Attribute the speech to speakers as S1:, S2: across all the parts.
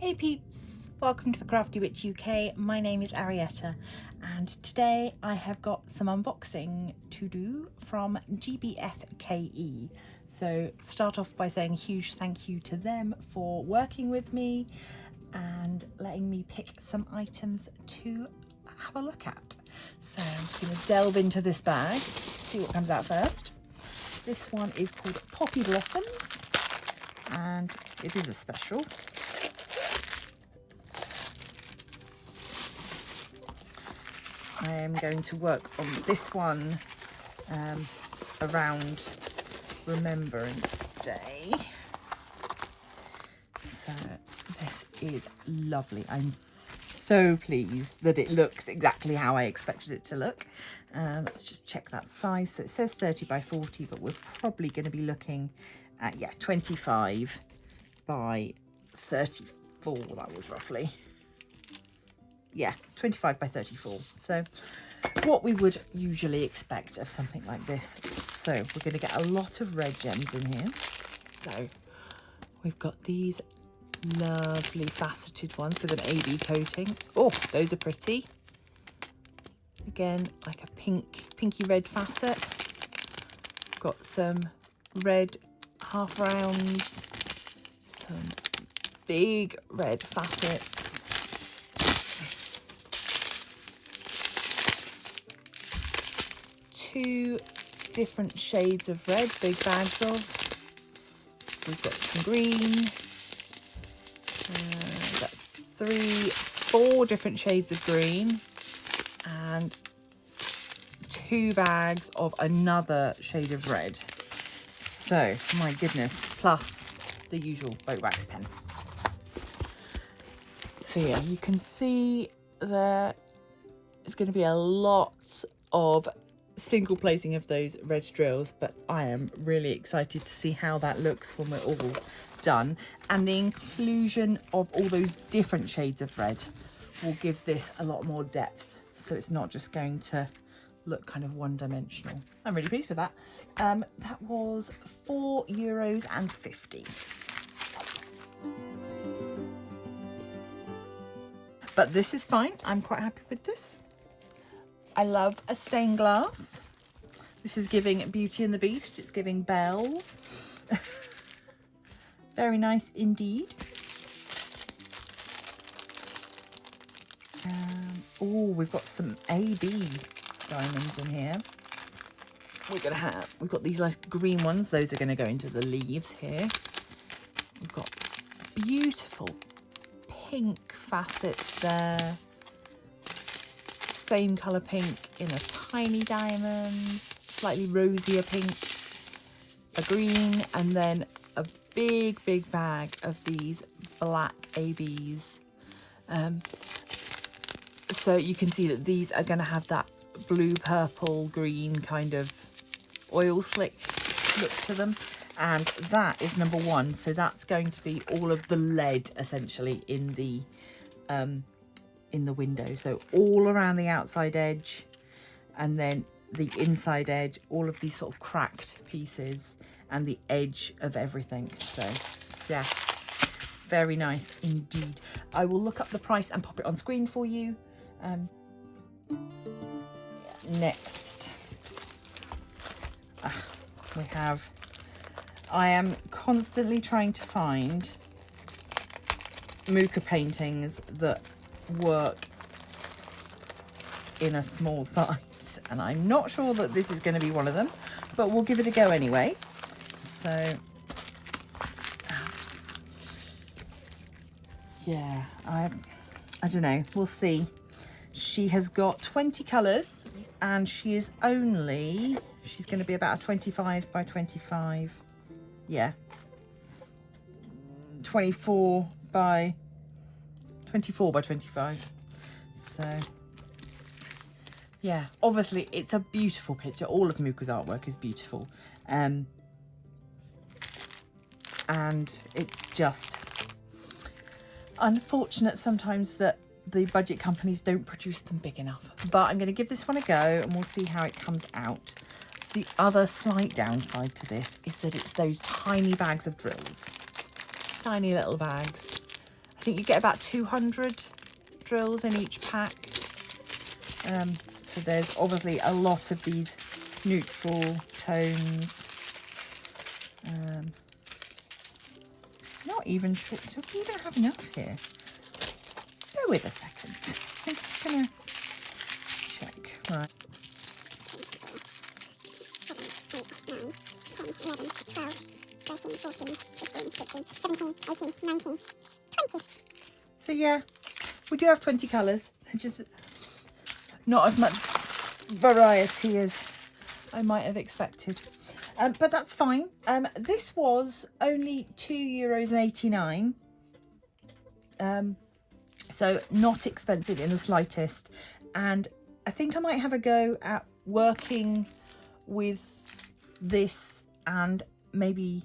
S1: Hey peeps, welcome to the Crafty Witch UK. My name is Arietta and today I have got some unboxing to do from GBFKE. So start off by saying a huge thank you to them for working with me and letting me pick some items to have a look at. So I'm just going to delve into this bag, see what comes out first. This one is called Poppy Blossoms and it is a special. I am going to work on this one around Remembrance Day. So this is lovely. I'm so pleased that it looks exactly how I expected it to look. Let's just check that size. So it says 30 by 40, but we're probably going to be looking at, yeah, 25 by 34, that was roughly. Yeah, 25 by 34. So what we would usually expect of something like this. So we're going to get a lot of red gems in here. So we've got these lovely faceted ones with an AB coating. Oh, those are pretty. Again, like a pinky red facet. Got some red half rounds, some big red facets. Two different shades of red, big bags of. We've got some green. That's four different shades of green, and two bags of another shade of red. So, my goodness, plus the usual boat wax pen. So yeah, you can see there is going to be a lot of single placing of those red drills, but I am really excited to see how that looks when we're all done, and the inclusion of all those different shades of red will give this a lot more depth, so it's not just going to look kind of one-dimensional. I'm really pleased with that. That was €4.50. But this is fine, I'm quite happy with this. I love a stained glass. This is giving Beauty and the Beast. It's giving Belle. Very nice indeed. Oh, we've got some AB diamonds in here. We've got these nice green ones. Those are going to go into the leaves here. We've got beautiful pink facets there. Same colour pink in a tiny diamond, slightly rosier pink, a green, and then a big bag of these black ABs. So you can see that these are going to have that blue, purple, green kind of oil slick look to them. And that is number one. So that's going to be all of the lead essentially in the window. So all around the outside edge and then the inside edge, all of these sort of cracked pieces and the edge of everything. So yeah, very nice indeed. I will look up the price and pop it on screen for you. Next we have, I am constantly trying to find Mucha paintings that work in a small size, and I'm not sure that this is going to be one of them, but we'll give it a go anyway. So yeah, I don't know, we'll see. She has got 20 colours and she's going to be about a 25 by 25, yeah, 24 by 25. So yeah, obviously it's a beautiful picture. All of Mucha's artwork is beautiful, and it's just unfortunate sometimes that the budget companies don't produce them big enough. But I'm going to give this one a go and we'll see how it comes out. The other slight downside to this is that it's those tiny bags of drills, tiny little bags. think you get about 200 drills in each pack. So there's obviously a lot of these neutral tones. Not even sure, do we even have enough here? Bear with a second. I'm just gonna check. Right. 17, 20. So yeah, we do have 20 colours, just not as much variety as I might have expected. But that's fine. This was only €2.89. So not expensive in the slightest. And I think I might have a go at working with this and maybe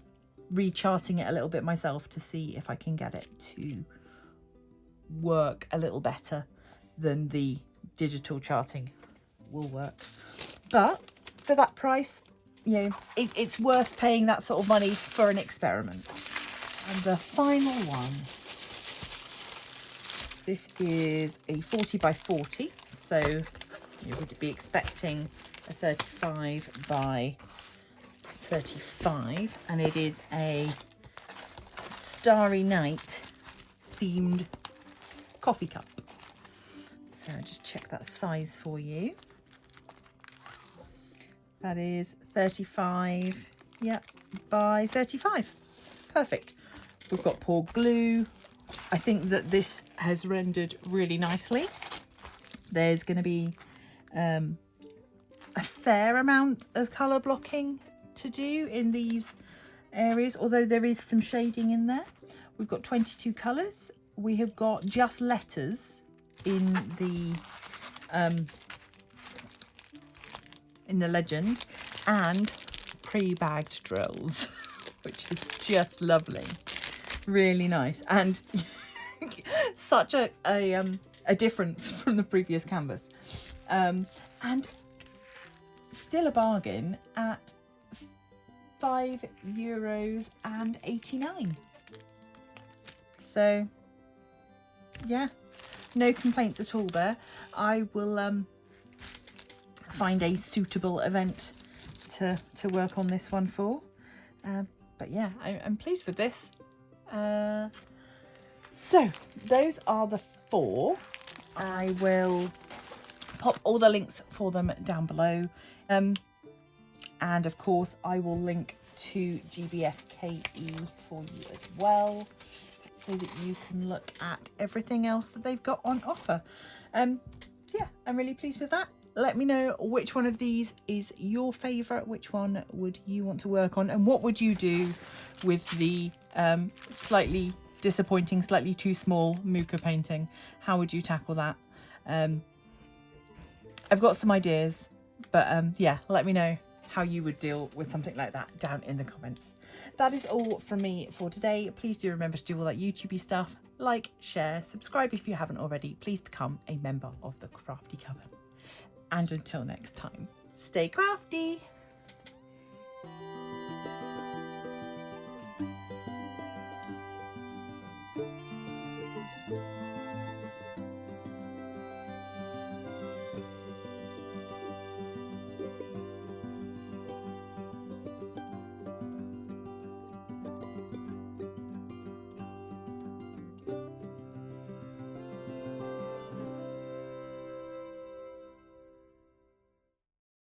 S1: recharting it a little bit myself to see if I can get it to work a little better than the digital charting will work. But for that price, you know, it's worth paying that sort of money for an experiment. And the final one, this is a 40 by 40, so you would be expecting a 35 by 35, and it is a Starry Night themed coffee cup. So I'll just check that size for you. That is 35, yeah, by 35. Perfect. We've got poured glue. I think that this has rendered really nicely. There's going to be a fair amount of colour blocking to do in these areas, although there is some shading in there. We've got 22 colours. We have got just letters in the legend, and pre-bagged drills, which is just lovely, really nice, and such a difference from the previous canvas, and still a bargain at €5.89. So yeah, no complaints at all there. I will find a suitable event to work on this one for, but yeah, I'm pleased with this. So those are the 4. I will pop all the links for them down below, and of course I will link to GBFKE for you as well, so that you can look at everything else that they've got on offer. Yeah, I'm really pleased with that. Let me know which one of these is your favourite, which one would you want to work on, and what would you do with the slightly disappointing, slightly too small Mucha painting. How would you tackle that? I've got some ideas, but yeah, let me know how you would deal with something like that down in the comments. That is all from me for today. Please do remember to do all that YouTubey stuff. Like, share, subscribe if you haven't already. Please become a member of the Crafty Coven. And until next time, stay crafty.